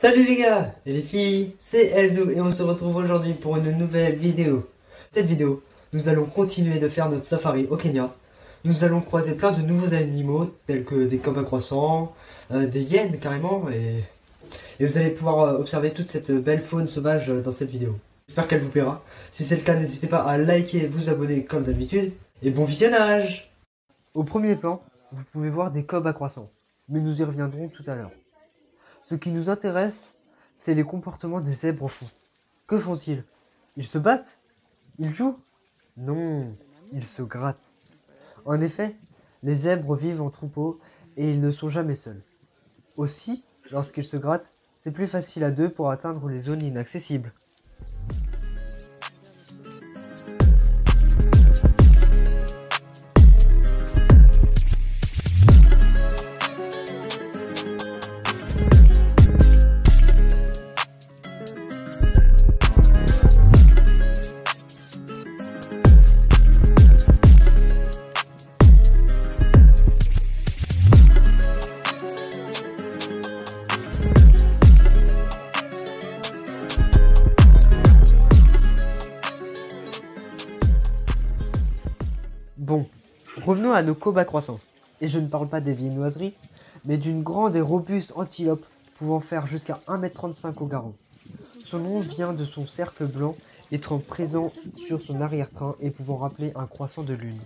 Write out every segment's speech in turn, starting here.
Salut les gars et les filles, c'est Elzo et on se retrouve aujourd'hui pour une nouvelle vidéo. Cette vidéo, nous allons continuer de faire notre safari au Kenya. Nous allons croiser plein de nouveaux animaux tels que des coqs à croissants, des hyènes carrément et vous allez pouvoir observer toute cette belle faune sauvage dans cette vidéo. J'espère qu'elle vous plaira. Si c'est le cas, n'hésitez pas à liker et vous abonner comme d'habitude et bon visionnage. Au premier plan, vous pouvez voir des coqs à croissants, mais nous y reviendrons tout à l'heure. Ce qui nous intéresse, c'est les comportements des zèbres au fond. Que font-ils? Ils se battent? Ils jouent? Non, ils se grattent. En effet, les zèbres vivent en troupeau et ils ne sont jamais seuls. Aussi, lorsqu'ils se grattent, c'est plus facile à deux pour atteindre les zones inaccessibles. Bon, revenons à nos coqs croissants. Et je ne parle pas des viennoiseries, mais d'une grande et robuste antilope pouvant faire jusqu'à 1,35 m au garrot. Son nom vient de son cercle blanc étant présent sur son arrière-train et pouvant rappeler un croissant de lune.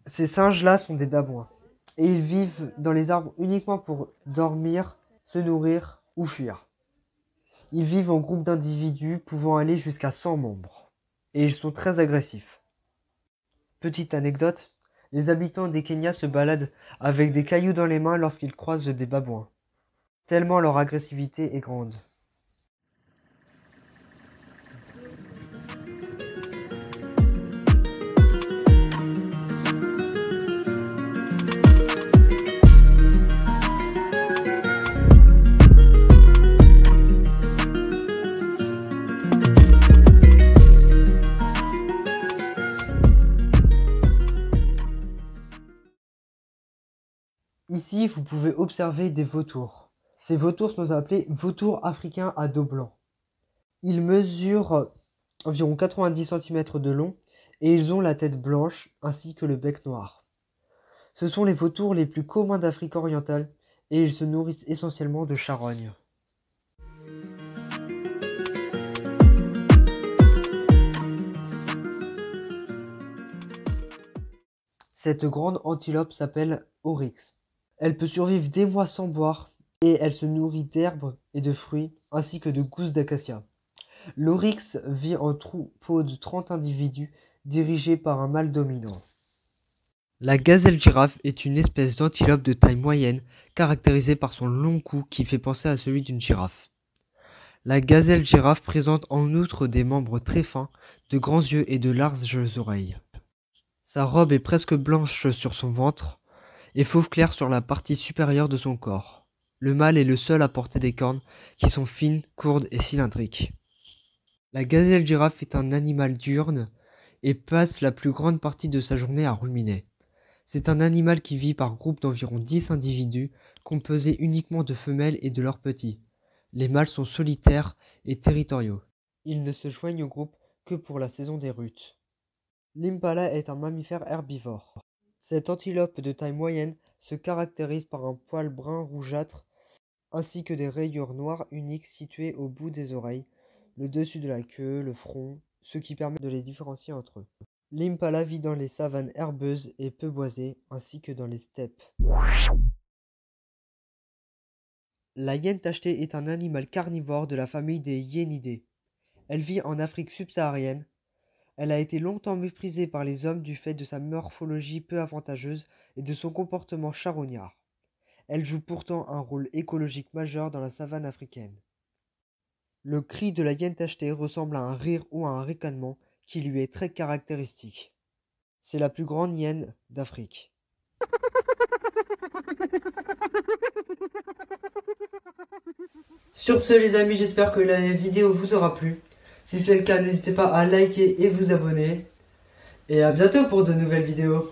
Ces singes-là sont des babouins, et ils vivent dans les arbres uniquement pour dormir, se nourrir ou fuir. Ils vivent en groupe d'individus pouvant aller jusqu'à 100 membres, et ils sont très agressifs. Petite anecdote, les habitants des Kenya se baladent avec des cailloux dans les mains lorsqu'ils croisent des babouins, tellement leur agressivité est grande. Ici, vous pouvez observer des vautours. Ces vautours sont appelés vautours africains à dos blanc. Ils mesurent environ 90 cm de long et ils ont la tête blanche ainsi que le bec noir. Ce sont les vautours les plus communs d'Afrique orientale et ils se nourrissent essentiellement de charognes. Cette grande antilope s'appelle Oryx. Elle peut survivre des mois sans boire et elle se nourrit d'herbes et de fruits ainsi que de gousses d'acacia. L'oryx vit en troupeau de 30 individus dirigés par un mâle dominant. La gazelle girafe est une espèce d'antilope de taille moyenne caractérisée par son long cou qui fait penser à celui d'une girafe. La gazelle girafe présente en outre des membres très fins, de grands yeux et de larges oreilles. Sa robe est presque blanche sur son ventre et fauve clair sur la partie supérieure de son corps. Le mâle est le seul à porter des cornes qui sont fines, courtes et cylindriques. La gazelle girafe est un animal diurne et passe la plus grande partie de sa journée à ruminer. C'est un animal qui vit par groupe d'environ 10 individus, composés uniquement de femelles et de leurs petits. Les mâles sont solitaires et territoriaux. Ils ne se joignent au groupe que pour la saison des rutes. L'impala est un mammifère herbivore. Cette antilope de taille moyenne se caractérise par un poil brun rougeâtre ainsi que des rayures noires uniques situées au bout des oreilles, le dessus de la queue, le front, ce qui permet de les différencier entre eux. L'impala vit dans les savanes herbeuses et peu boisées, ainsi que dans les steppes. La hyène tachetée est un animal carnivore de la famille des hyénidés. Elle vit en Afrique subsaharienne. Elle a été longtemps méprisée par les hommes du fait de sa morphologie peu avantageuse et de son comportement charognard. Elle joue pourtant un rôle écologique majeur dans la savane africaine. Le cri de la hyène tachetée ressemble à un rire ou à un ricanement qui lui est très caractéristique. C'est la plus grande hyène d'Afrique. Sur ce les amis, j'espère que la vidéo vous aura plu. Si c'est le cas, n'hésitez pas à liker et vous abonner. Et à bientôt pour de nouvelles vidéos.